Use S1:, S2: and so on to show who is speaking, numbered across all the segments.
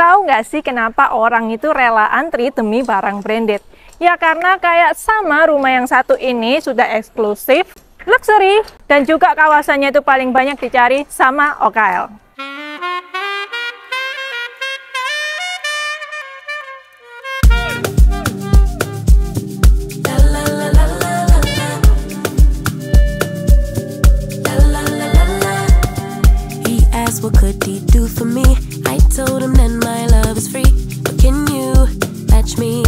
S1: Tahu nggak sih kenapa orang itu rela antri demi barang branded? Ya karena kayak sama rumah yang satu ini sudah eksklusif, luxury, dan juga kawasannya itu paling banyak dicari sama OKL.
S2: What could he do for me? I told him that my love is free, but can you match me?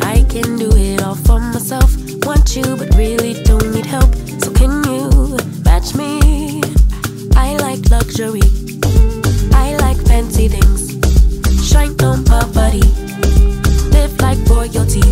S2: I can do it all for myself, want you but really don't need help, so can you match me? I like luxury, I like fancy things, shine on my body, live like royalty,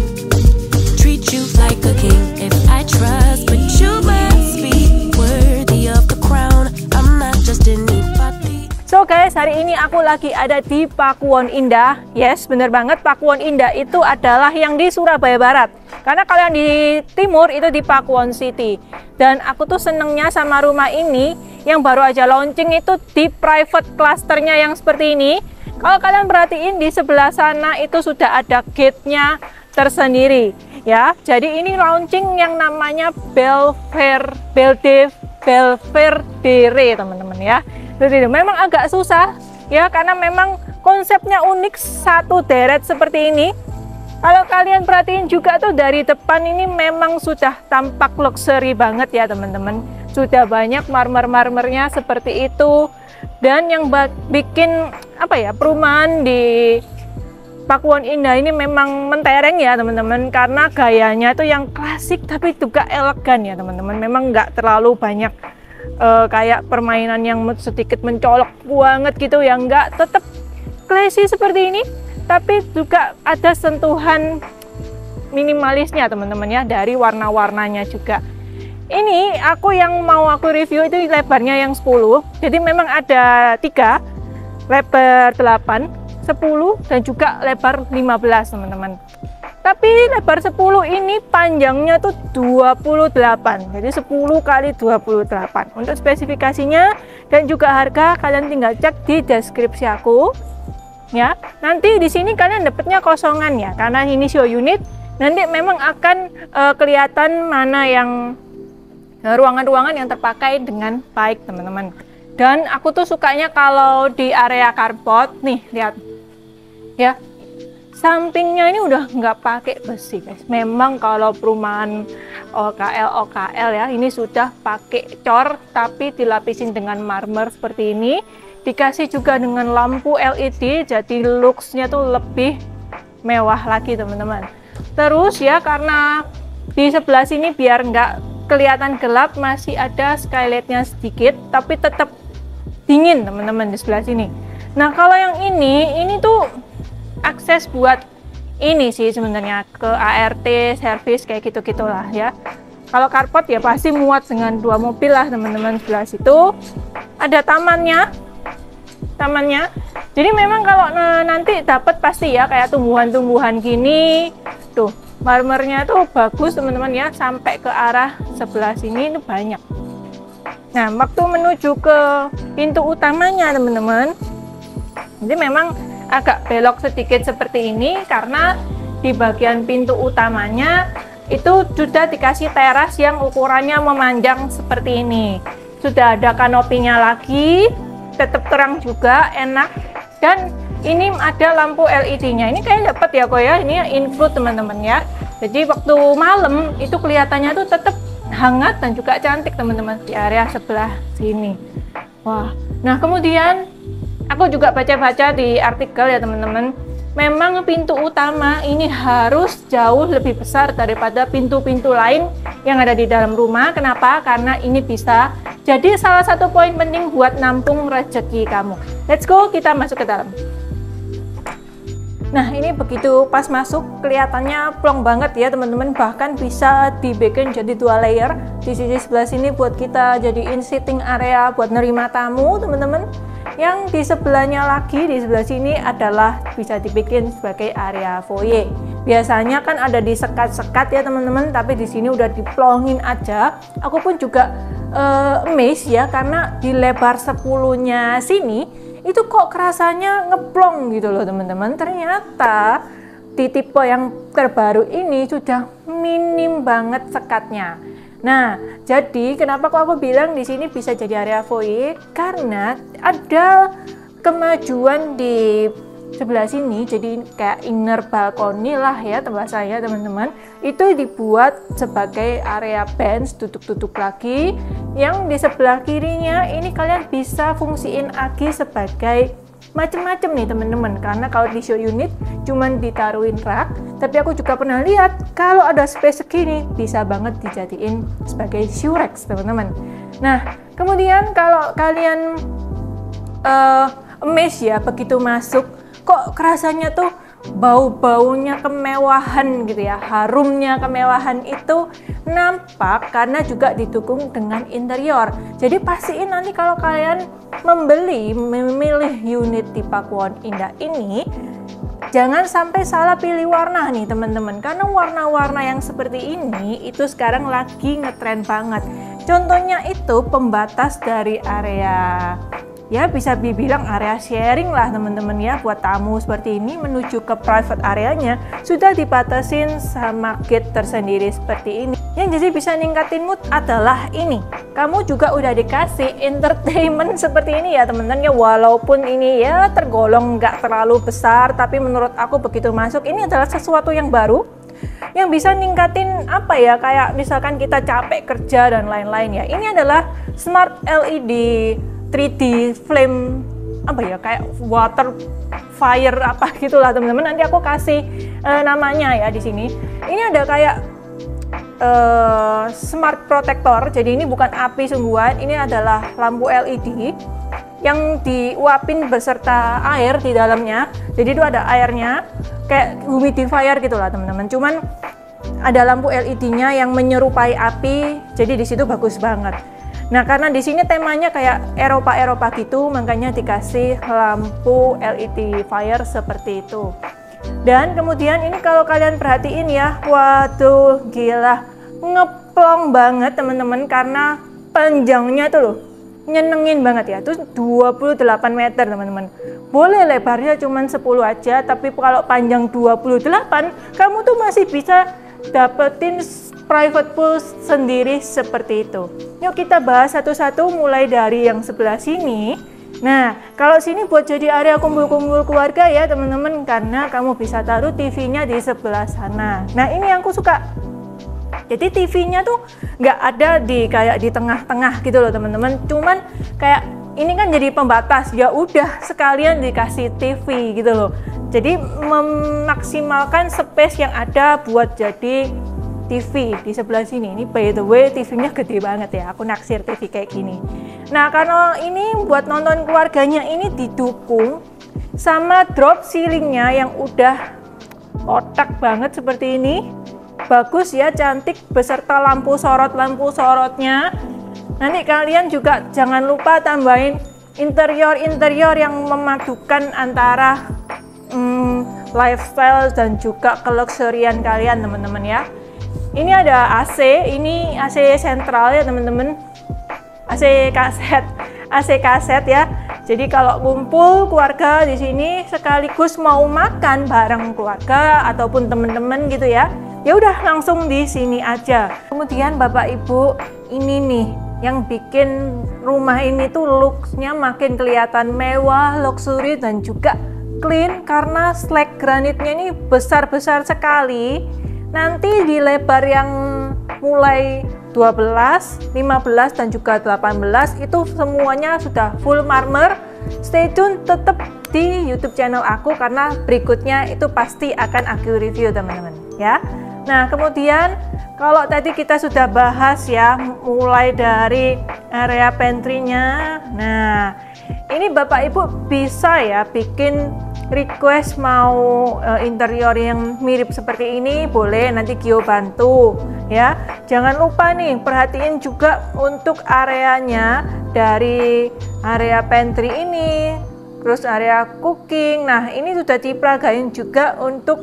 S2: treat you like a king. If I trust, but you must be worthy of the crown. I'm not just anybody.
S1: So guys, hari ini aku lagi ada di Pakuwon Indah. Yes, bener banget, Pakuwon Indah itu adalah yang di Surabaya Barat. Karena kalau yang di timur itu di Pakuwon City. Dan aku tuh senengnya sama rumah ini yang baru aja launching itu di private clusternya yang seperti ini. Kalau kalian perhatiin di sebelah sana itu sudah ada gate-nya tersendiri ya. Jadi ini launching yang namanya Belvedere teman-teman ya. Jadi memang agak susah ya karena memang konsepnya unik, satu deret seperti ini. Kalau kalian perhatiin juga tuh dari depan ini memang sudah tampak luxury banget ya teman-teman. Sudah banyak marmer-marmernya seperti itu. Dan yang bikin apa ya, perumahan di Pakuwon Indah ini memang mentereng ya teman-teman, karena gayanya tuh yang klasik tapi juga elegan ya teman-teman. Memang nggak terlalu banyak kayak permainan yang sedikit mencolok banget gitu ya, nggak, tetap classy seperti ini, tapi juga ada sentuhan minimalisnya teman-teman ya, dari warna-warnanya juga. Ini yang mau aku review itu lebarnya yang 10, jadi memang ada 3, lebar 8, 10, dan juga lebar 15 teman-teman. Tapi lebar 10 ini panjangnya tuh 28, jadi 10 kali 28. Untuk spesifikasinya dan juga harga kalian tinggal cek di deskripsi aku ya. Nanti di sini kalian dapatnya kosongan ya, karena ini show unit. Nanti memang akan kelihatan mana yang ruangan-ruangan yang terpakai dengan baik teman-teman. Dan aku tuh sukanya kalau di area carport nih, lihat ya, sampingnya ini udah nggak pakai besi guys. Memang kalau perumahan OKL ya, ini sudah pakai cor tapi dilapisin dengan marmer seperti ini, dikasih juga dengan lampu LED, jadi looksnya tuh lebih mewah lagi teman-teman. Terus ya, karena di sebelah sini biar nggak kelihatan gelap, masih ada skylightnya sedikit tapi tetap dingin teman-teman di sebelah sini. Nah kalau yang ini tuh akses buat ini sih sebenarnya, ke ART, service kayak gitu-gitulah ya. Kalau carport ya pasti muat dengan 2 mobil lah teman-teman. Sebelah situ ada tamannya. Jadi memang kalau nanti dapat pasti ya kayak tumbuhan-tumbuhan gini. Tuh, marmernya tuh bagus teman-teman ya, sampai ke arah sebelah sini itu banyak. Nah, waktu menuju ke pintu utamanya teman-teman, jadi memang agak belok sedikit seperti ini karena di bagian pintu utamanya itu sudah dikasih teras yang ukurannya memanjang seperti ini. Sudah ada kanopinya lagi, tetap terang juga, enak. Dan ini ada lampu LED-nya. Ini kayak dapat ya kok ya, ini include teman-teman ya. Jadi waktu malam itu kelihatannya tuh tetap hangat dan juga cantik teman-teman di area sebelah sini. Wah, nah kemudian aku juga baca-baca di artikel ya teman-teman, memang pintu utama ini harus jauh lebih besar daripada pintu-pintu lain yang ada di dalam rumah. Kenapa? Karena ini bisa jadi salah satu poin penting buat nampung rezeki kamu. Let's go, kita masuk ke dalam. Nah ini begitu pas masuk kelihatannya plong banget ya teman-teman, bahkan bisa dibikin jadi 2 layer. Di sisi sebelah sini buat kita jadiin sitting area buat nerima tamu teman-teman. Yang di sebelahnya lagi, di sebelah sini adalah bisa dibikin sebagai area foyer. Biasanya kan ada di sekat-sekat ya teman-teman, tapi di sini udah diplongin aja. Aku pun juga amazed ya, karena di lebar 10-nya sini itu kok kerasanya ngeplong gitu loh teman-teman. Ternyata di tipe yang terbaru ini sudah minim banget sekatnya. Nah, jadi kenapa kok aku bilang di sini bisa jadi area void? Karena ada kemajuan di sebelah sini, jadi kayak inner balcony lah ya tempat saya teman-teman. Itu dibuat sebagai area bench, duduk-duduk lagi. Yang di sebelah kirinya ini kalian bisa fungsiin lagi sebagai macem-macem nih teman-teman, karena kalau di show unit cuman ditaruhin rak, tapi aku juga pernah lihat kalau ada space segini bisa banget dijadiin sebagai shoe racks teman-teman. Nah, kemudian kalau kalian amazed ya begitu masuk, kok kerasanya tuh bau-baunya kemewahan gitu ya, harumnya kemewahan itu nampak karena juga didukung dengan interior. Jadi pastiin nanti kalau kalian memilih unit di Pakuwon Indah ini, jangan sampai salah pilih warna nih teman-teman, karena warna-warna yang seperti ini itu sekarang lagi ngetren banget. Contohnya itu pembatas dari area, ya bisa dibilang area sharing lah teman-teman ya, buat tamu seperti ini menuju ke private areanya sudah dibatasin sama gate tersendiri seperti ini. Yang jadi bisa ningkatin mood adalah ini, kamu juga udah dikasih entertainment seperti ini ya teman-teman ya, walaupun ini ya tergolong nggak terlalu besar, tapi menurut aku begitu masuk ini adalah sesuatu yang baru yang bisa ningkatin apa ya, kayak misalkan kita capek kerja dan lain-lain ya. Ini adalah smart LED 3D flame apa ya, kayak water fire apa gitulah teman-teman. Nanti aku kasih namanya ya di sini. Ini ada kayak smart protector. Jadi ini bukan api sungguhan, ini adalah lampu LED yang diuapin beserta air di dalamnya. Jadi itu ada airnya, kayak humidifier gitulah teman-teman. Cuman ada lampu LED-nya yang menyerupai api. Jadi di situ bagus banget. Nah, karena di sini temanya kayak Eropa gitu, makanya dikasih lampu LED fire seperti itu. Dan kemudian ini kalau kalian perhatiin ya, waduh gila, ngeplong banget teman-teman, karena panjangnya tuh loh, nyenengin banget ya. Terus 28 meter teman-teman. Boleh lebarnya cuma 10 aja, tapi kalau panjang 28, kamu tuh masih bisa dapetin private pool sendiri seperti itu. Yuk kita bahas satu-satu mulai dari yang sebelah sini. Nah, kalau sini buat jadi area kumpul-kumpul keluarga ya teman-teman, karena kamu bisa taruh TV-nya di sebelah sana. Nah, ini yang aku suka. Jadi TV-nya tuh nggak ada di kayak di tengah-tengah gitu loh teman-teman. Cuman kayak ini kan jadi pembatas, ya udah sekalian dikasih TV gitu loh. Jadi memaksimalkan space yang ada buat jadi TV di sebelah sini. Ini by the way TV-nya gede banget ya, aku naksir TV kayak gini. Nah, karena ini buat nonton keluarganya ini didukung sama drop ceilingnya yang udah otak banget seperti ini. Bagus ya, cantik beserta lampu sorotnya. Nanti kalian juga jangan lupa tambahin interior yang memadukan antara lifestyle dan juga keluxurian kalian teman-teman ya. Ini ada AC, ini AC sentral ya teman-teman, AC kaset ya. Jadi kalau kumpul keluarga di sini sekaligus mau makan bareng keluarga ataupun teman-teman gitu ya, ya udah langsung di sini aja. Kemudian Bapak Ibu, ini nih yang bikin rumah ini tuh looks-nya makin kelihatan mewah, luxury dan juga clean karena slag granitnya ini besar-besar sekali. Nanti di lebar yang mulai 12, 15 dan juga 18 itu semuanya sudah full marmer. Stay tune tetap di YouTube channel aku karena berikutnya itu pasti akan aku review teman-teman ya. Nah, kemudian kalau tadi kita sudah bahas ya mulai dari area pantry-nya. Nah, ini Bapak Ibu bisa ya bikin request mau interior yang mirip seperti ini, boleh nanti Gio bantu ya. Jangan lupa nih perhatiin juga untuk areanya, dari area pantry ini terus area cooking. Nah, ini sudah diperagain juga untuk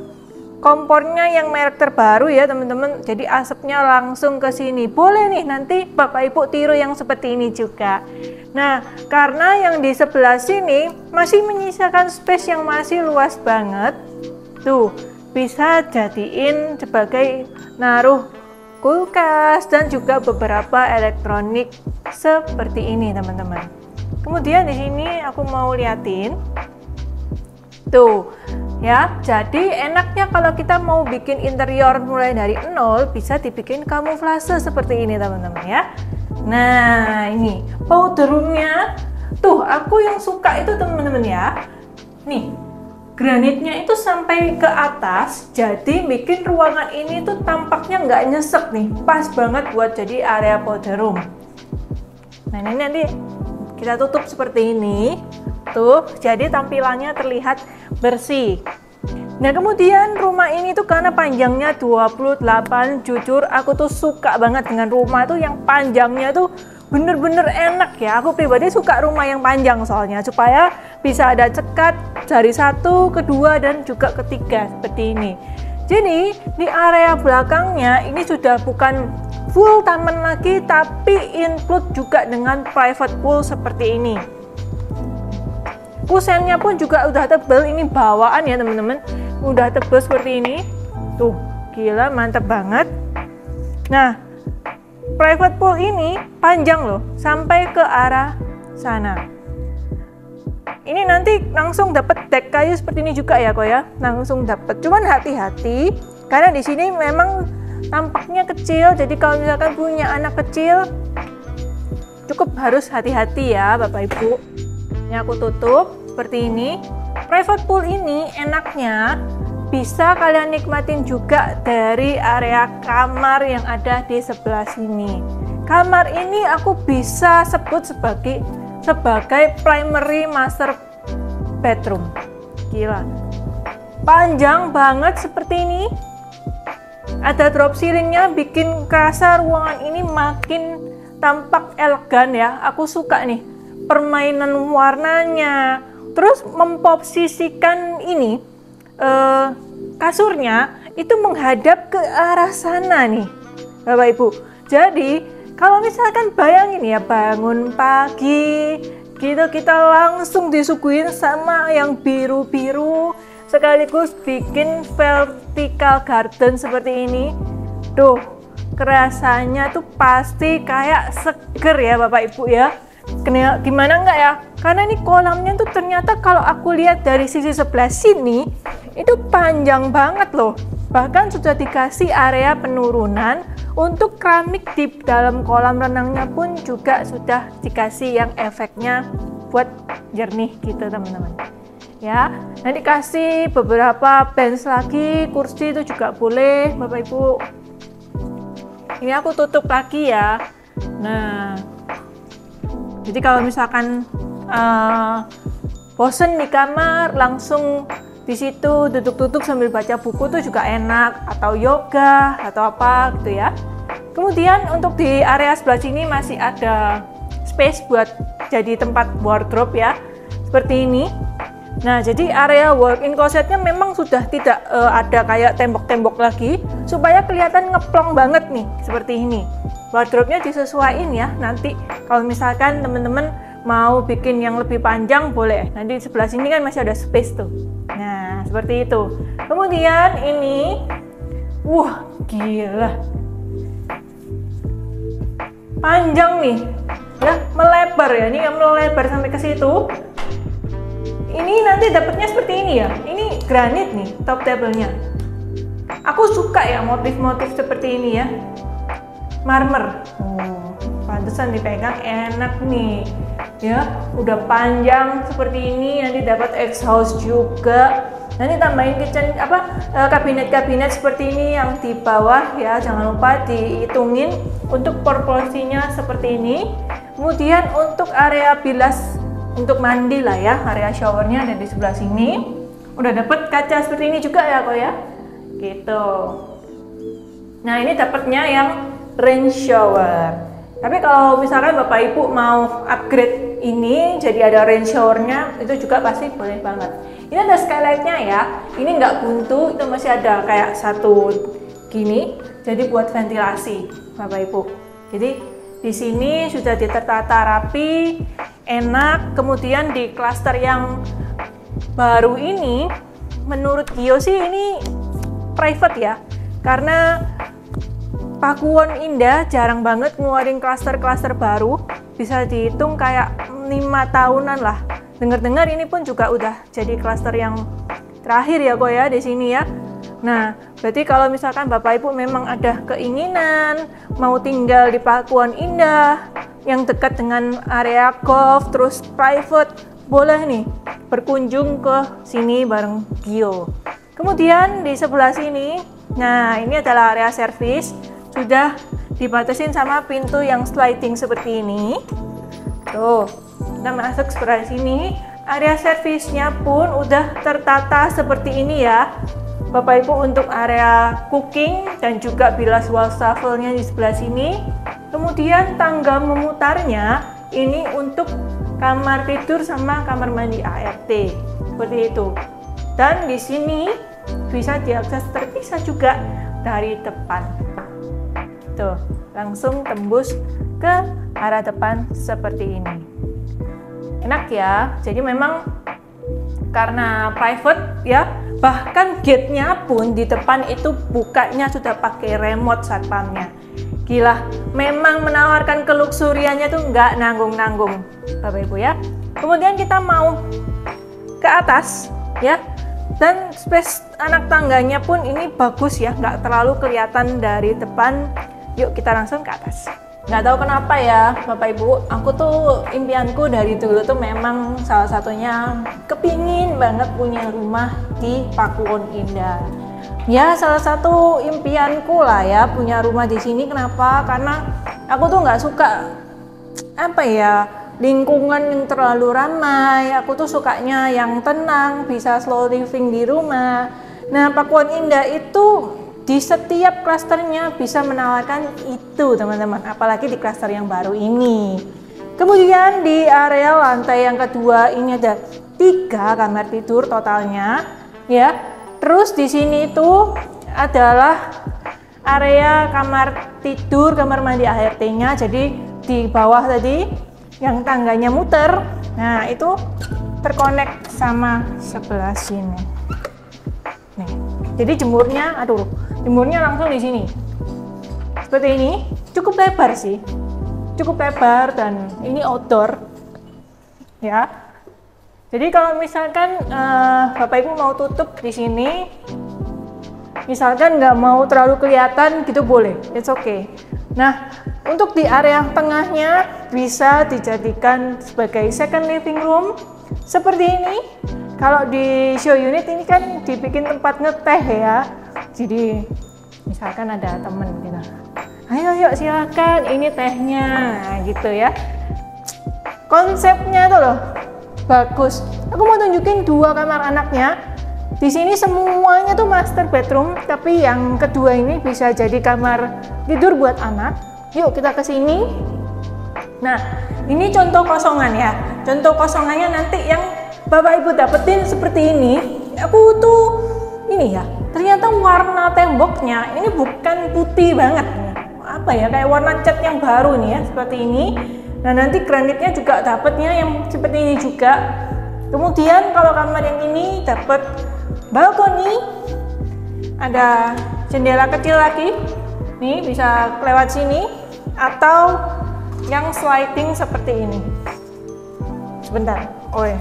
S1: kompornya yang merek terbaru ya teman-teman, jadi asapnya langsung ke sini. Boleh nih nanti Bapak Ibu tiru yang seperti ini juga. Nah, karena yang di sebelah sini masih menyisakan space yang masih luas banget, tuh bisa jadiin sebagai naruh kulkas dan juga beberapa elektronik seperti ini teman-teman. Kemudian di sini aku mau liatin, tuh ya, jadi enaknya kalau kita mau bikin interior mulai dari nol, bisa dibikin kamuflase seperti ini teman-teman ya. Nah, ini powder roomnya, tuh aku yang suka itu teman-teman ya. Nih, granitnya itu sampai ke atas, jadi bikin ruangan ini tuh tampaknya nggak nyesek nih, pas banget buat jadi area powder room. Nah, ini nanti kita tutup seperti ini, tuh, jadi tampilannya terlihat bersih. Nah, kemudian rumah ini tuh karena panjangnya 28, jujur aku tuh suka banget dengan rumah tuh yang panjangnya tuh bener-bener enak ya. Aku pribadi suka rumah yang panjang soalnya, supaya bisa ada cekat dari 1, kedua, dan juga ketiga seperti ini. Jadi di area belakangnya ini sudah bukan full taman lagi, tapi include juga dengan private pool seperti ini. Kusennya pun juga udah tebel, ini bawaan ya teman-teman, udah tebel seperti ini, tuh gila mantep banget. Nah, private pool ini panjang loh, sampai ke arah sana. Ini nanti langsung dapat deck kayu seperti ini juga ya kok ya, langsung dapat. Cuman hati-hati karena di sini memang tampaknya kecil, jadi kalau misalkan punya anak kecil cukup harus hati-hati ya Bapak Ibu. Ini aku tutup seperti ini. Private pool ini enaknya bisa kalian nikmatin juga dari area kamar yang ada di sebelah sini. Kamar ini aku bisa sebut sebagai primary master bedroom. Gila, panjang banget seperti ini. Ada drop ceilingnya, bikin kerasa ruangan ini makin tampak elegan ya. Aku suka nih permainan warnanya. Terus memposisikan ini kasurnya itu menghadap ke arah sana nih Bapak Ibu. Jadi kalau misalkan bayangin ya, bangun pagi gitu kita langsung disuguhin sama yang biru-biru, sekaligus bikin vertical garden seperti ini. Tuh, kerasanya tuh pasti kayak seger ya Bapak Ibu ya. Gimana enggak ya? Karena ini kolamnya tuh ternyata kalau aku lihat dari sisi sebelah sini itu panjang banget loh. Bahkan sudah dikasih area penurunan untuk keramik di dalam kolam renangnya pun juga sudah dikasih yang efeknya buat jernih gitu teman-teman. Ya, nanti kasih beberapa bench lagi, kursi itu juga boleh Bapak Ibu. Ini aku tutup lagi ya. Nah, jadi kalau misalkan bosen di kamar, langsung di situ duduk-duduk sambil baca buku tuh juga enak, atau yoga atau apa gitu ya. Kemudian untuk di area sebelah sini masih ada space buat jadi tempat wardrobe ya, seperti ini. Nah, jadi area walk-in closetnya memang sudah tidak ada kayak tembok-tembok lagi, supaya kelihatan ngeplong banget nih, seperti ini. Wardrobe-nya disesuaikan ya, nanti kalau misalkan teman-teman mau bikin yang lebih panjang boleh, nanti di sebelah sini kan masih ada space tuh. Nah, seperti itu. Kemudian ini, wah gila, panjang nih ya, melebar ya, ini melebar sampai ke situ. Ini nanti dapatnya seperti ini ya, ini granit nih top table-nya. Aku suka ya motif-motif seperti ini ya, marmer. Pantesan dipegang enak nih ya, udah panjang seperti ini. Nanti dapat exhaust juga, nanti tambahin kitchen kabinet-kabinet seperti ini yang di bawah ya, jangan lupa dihitungin untuk proporsinya seperti ini. Kemudian untuk area bilas untuk mandi lah ya, area showernya ada di sebelah sini. Udah dapat kaca seperti ini juga ya kok ya, gitu. Nah, ini dapatnya yang rain shower. Tapi kalau misalkan Bapak Ibu mau upgrade ini jadi ada rain showernya, itu juga pasti boleh banget. Ini ada skylightnya ya, ini nggak buntu, itu masih ada kayak satu gini, jadi buat ventilasi Bapak Ibu. Jadi di sini sudah ditertata rapi, enak. Kemudian di klaster yang baru ini, menurut Gio sih ini private ya, karena Pakuwon Indah jarang banget ngeluarin klaster-klaster baru, bisa dihitung kayak 5 tahunan lah. Dengar-dengar ini pun juga udah jadi klaster yang terakhir ya kok ya di sini ya. Nah, berarti kalau misalkan Bapak Ibu memang ada keinginan mau tinggal di Pakuwon Indah yang dekat dengan area golf terus private, boleh nih berkunjung ke sini bareng Gio. Kemudian di sebelah sini, nah ini adalah area servis. Sudah dibatasin sama pintu yang sliding seperti ini. Tuh, kita masuk sebelah sini. Area servisnya pun udah tertata seperti ini ya. Bapak Ibu untuk area cooking dan juga bilas wastafelnya di sebelah sini. Kemudian tangga memutarnya ini untuk kamar tidur sama kamar mandi ART. Seperti itu. Dan di sini bisa diakses terpisah juga dari depan. Tuh, langsung tembus ke arah depan seperti ini. Enak ya, jadi memang karena private ya, bahkan gate-nya pun di depan itu bukanya sudah pakai remote satpamnya. Gila, memang menawarkan keluksuriannya tuh nggak nanggung-nanggung Bapak Ibu ya. Kemudian kita mau ke atas ya, dan space anak tangganya pun ini bagus ya, nggak terlalu kelihatan dari depan. Yuk kita langsung ke atas. Nggak tahu kenapa ya Bapak Ibu, aku tuh impianku dari dulu tuh memang salah satunya kepingin banget punya rumah di Pakuwon Indah. Ya salah satu impianku lah ya punya rumah di sini. Kenapa? Karena aku tuh nggak suka apa ya, lingkungan yang terlalu ramai. Aku tuh sukanya yang tenang, bisa slow living di rumah. Nah Pakuwon Indah itu di setiap klasternya bisa menawarkan itu teman-teman, apalagi di klaster yang baru ini. Kemudian di area lantai yang kedua ini ada 3 kamar tidur totalnya ya. Terus di sini itu adalah area kamar tidur, kamar mandi ART-nya. Jadi di bawah tadi yang tangganya muter, nah itu terkonek sama sebelah sini. Nih, jadi jemurnya, jemurnya langsung di sini. Seperti ini, cukup lebar sih, cukup lebar dan ini outdoor, ya. Jadi kalau misalkan Bapak Ibu mau tutup di sini, misalkan nggak mau terlalu kelihatan gitu boleh, it's okay. Nah, untuk di area tengahnya bisa dijadikan sebagai second living room seperti ini. Kalau di show unit ini kan dibikin tempat ngeteh ya. Jadi misalkan ada temen gitu, ayo silakan ini tehnya, nah, gitu ya. Konsepnya tuh loh bagus. Aku mau tunjukin 2 kamar anaknya. Di sini semuanya tuh master bedroom, tapi yang kedua ini bisa jadi kamar tidur buat anak. Yuk kita ke sini. Nah, ini contoh kosongan ya. Contoh kosongannya nanti yang Bapak Ibu dapetin seperti ini. Aku tuh ini ya, ternyata warna temboknya ini bukan putih banget. Apa ya, kayak warna cat yang baru nih ya, seperti ini. Nah, nanti granitnya juga dapatnya yang seperti ini juga. Kemudian kalau kamar yang ini dapat balkoni, ada jendela kecil lagi. Nih bisa lewat sini atau yang sliding seperti ini. Sebentar, oh ya.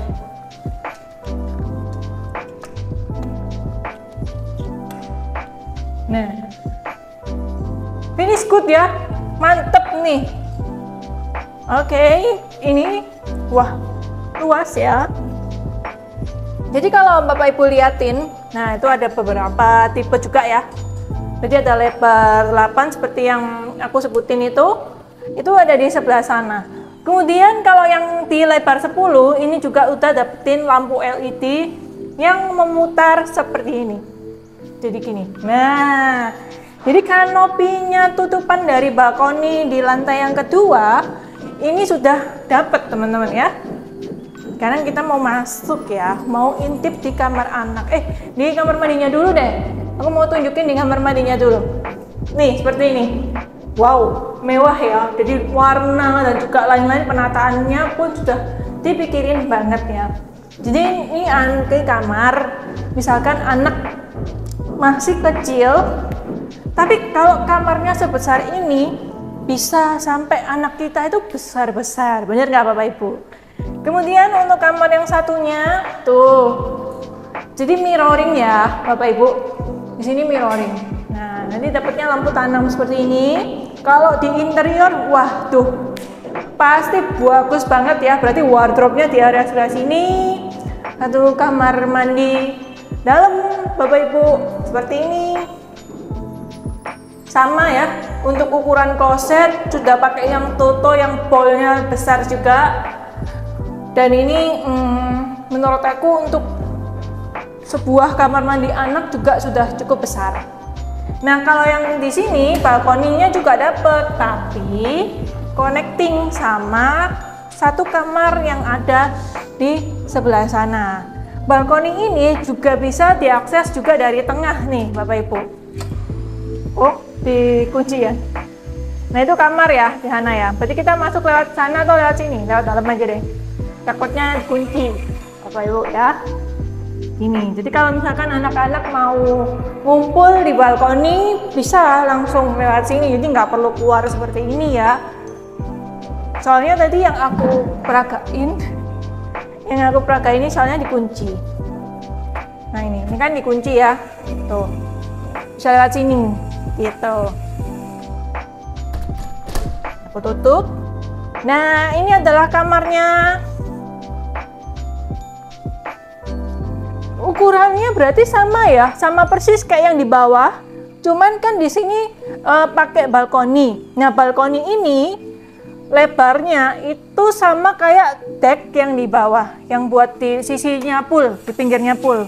S1: Nah, finish good ya, mantep nih. Oke, ini wah luas ya. Jadi kalau Bapak Ibu liatin, nah itu ada beberapa tipe juga ya. Jadi ada lebar 8 seperti yang aku sebutin itu ada di sebelah sana. Kemudian kalau yang di lebar 10 ini juga udah dapetin lampu LED yang memutar seperti ini. Jadi gini. Nah, Jadi kanopinya tutupan dari balkoni di lantai yang kedua ini sudah dapat teman-teman ya. Sekarang kita mau masuk ya, mau intip di kamar anak. Di kamar mandinya dulu deh. Aku mau tunjukin di kamar mandinya dulu. Nih, seperti ini. Wow, mewah ya. Jadi warna dan juga lain-lain penataannya pun sudah dipikirin banget ya. Jadi ini di kamar, misalkan anak masih kecil, tapi kalau kamarnya sebesar ini bisa sampai anak kita itu besar-besar, bener nggak Bapak Ibu? Kemudian untuk kamar yang satunya tuh, jadi mirroring ya Bapak Ibu. Di sini mirroring. Nah, nanti dapatnya lampu tanam seperti ini. Kalau di interior, wah tuh pasti bagus banget ya. Berarti wardrobe-nya di area sebelah sini. Satu kamar mandi dalam Bapak Ibu seperti ini. Sama ya, untuk ukuran kloset sudah pakai yang toto yang bolnya besar juga. Dan ini menurut aku untuk sebuah kamar mandi anak juga sudah cukup besar. Nah, kalau yang di sini balkoninya juga dapat, tapi connecting sama satu kamar yang ada di sebelah sana. Balkoni ini juga bisa diakses juga dari tengah nih Bapak Ibu. Oh, dikunci ya. Nah, itu kamar ya di sana ya. Berarti kita masuk lewat sana atau lewat sini? Lewat dalam aja deh. Takutnya dikunci Bapak Ibu ya. Ini, jadi kalau misalkan anak-anak mau ngumpul di balkoni bisa langsung lewat sini, jadi nggak perlu keluar seperti ini ya. Soalnya tadi yang aku peragain ini soalnya dikunci. Nah ini kan dikunci ya, tuh bisa lewat sini, gitu. Aku tutup. Nah ini adalah kamarnya. Ukurannya berarti sama ya, sama persis kayak yang di bawah. Cuman kan di sini pakai balkoni. Nah balkoni ini lebarnya itu sama kayak deck yang di bawah, yang buat di sisinya pool, di pinggirnya pool.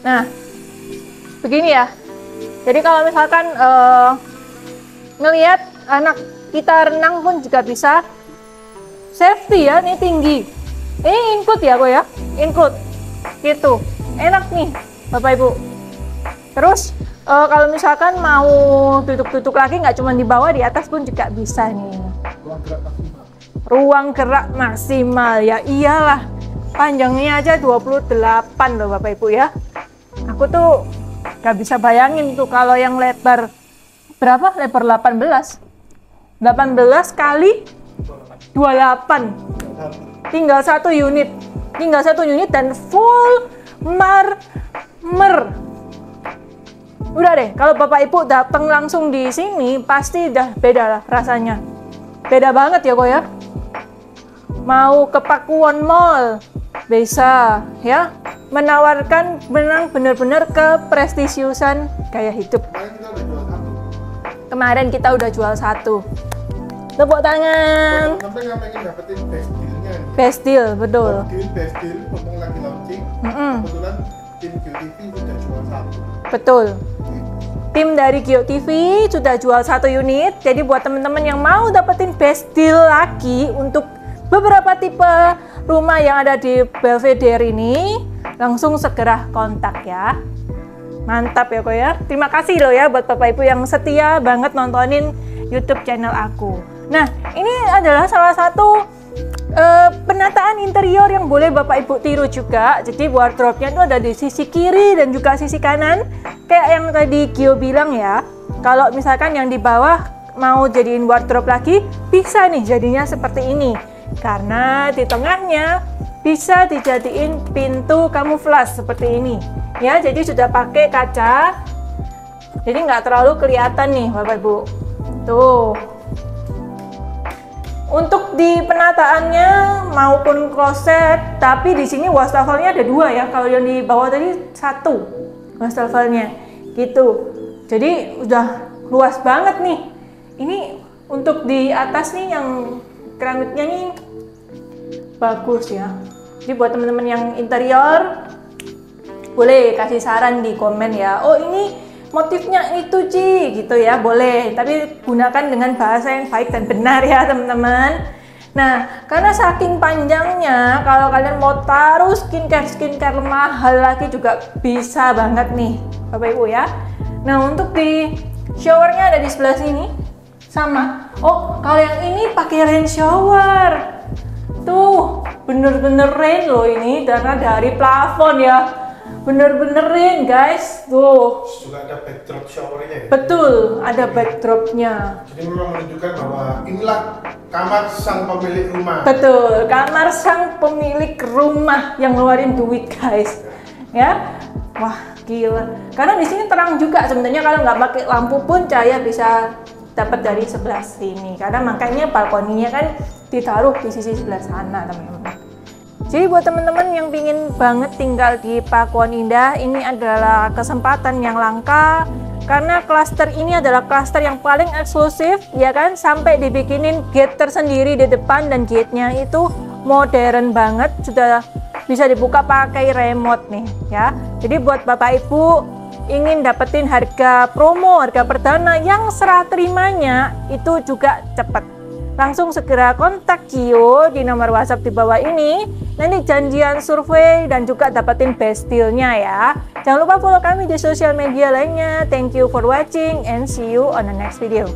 S1: Nah begini ya. Jadi kalau misalkan ngelihat anak kita renang pun juga bisa. Safety ya, ini tinggi. Ini include ya kok ya, include. Gitu, enak nih Bapak Ibu. Terus kalau misalkan mau duduk-duduk lagi nggak cuma di bawah, di atas pun juga bisa nih. Ruang gerak maksimal ya iyalah, panjangnya aja 28 loh Bapak Ibu ya. Aku tuh nggak bisa bayangin tuh kalau yang lebar berapa? Lebar 18 kali 28, tinggal satu unit dan full marmer. Udah deh, kalau Bapak Ibu datang langsung di sini pasti udah beda lah rasanya. Beda banget ya kok ya. Mau ke Pakuwon Mall bisa ya, menawarkan benar-benar keprestisiusan gaya hidup. Kemarin kita udah jual satu. Tepuk tangan.
S3: Sampai yang pengen dapetin best deal-nya.
S1: Best deal, betul.
S3: Best deal, ngomong lagi launching. Kebetulan tim GeoTV sudah jual satu.
S1: Betul. Tim dari GeoTV sudah jual satu unit. Jadi buat teman-teman yang mau dapetin best deal lagi untuk beberapa tipe rumah yang ada di Belvedere ini, langsung segera kontak ya. Mantap ya kok ya. Terima kasih loh ya buat Bapak Ibu yang setia banget nontonin YouTube channel aku. Nah, ini adalah salah satu penataan interior yang boleh Bapak Ibu tiru juga. Jadi wardrobe-nya itu ada di sisi kiri dan juga sisi kanan. Kayak yang tadi Gio bilang ya, kalau misalkan yang di bawah mau jadiin wardrobe lagi, bisa nih jadinya seperti ini. Karena di tengahnya bisa dijadiin pintu kamuflas seperti ini. Ya, jadi sudah pakai kaca. Jadi nggak terlalu kelihatan nih Bapak Ibu. Tuh. Untuk di penataannya maupun kloset, tapi di sini wastafelnya ada dua ya. Kalau yang di bawah tadi satu wastafelnya, gitu. Jadi udah luas banget nih. Ini untuk di atas nih yang keramiknya nih bagus ya. Jadi buat teman-teman yang interior boleh kasih saran di komen ya. Oh ini motifnya itu Ci gitu ya, boleh, tapi gunakan dengan bahasa yang baik dan benar ya teman-teman. Nah, karena saking panjangnya, kalau kalian mau taruh skincare mahal lagi juga bisa banget nih Bapak Ibu ya. Nah, untuk di showernya ada di sebelah sini sama. Oh, kalau yang ini pakai rain shower tuh, bener-bener rain loh ini, karena dari plafon ya, bener-bener rain guys tuh.
S3: Juga ada backdrop showernya ya?
S1: Betul, ada backdropnya.
S3: Jadi memang menunjukkan bahwa inilah kamar sang pemilik rumah.
S1: Betul, kamar sang pemilik rumah yang ngeluarin duit guys ya. Wah gila, karena di sini terang juga sebenarnya, kalau nggak pakai lampu pun cahaya bisa dapat dari sebelah sini, karena makanya balkoninya kan ditaruh di sisi sebelah sana teman-teman. Jadi buat teman-teman yang pingin banget tinggal di Pakuan Indah, ini adalah kesempatan yang langka, karena klaster ini adalah klaster yang paling eksklusif ya kan, sampai dibikinin gate tersendiri di depan, dan gate-nya itu modern banget, sudah bisa dibuka pakai remote nih ya. Jadi buat Bapak Ibu ingin dapetin harga promo, harga perdana yang serah terimanya itu juga cepat, langsung segera kontak Gio di nomor WhatsApp di bawah ini. Nanti janjian survei dan juga dapetin best deal-nya ya. Jangan lupa follow kami di sosial media lainnya. Thank you for watching and see you on the next video.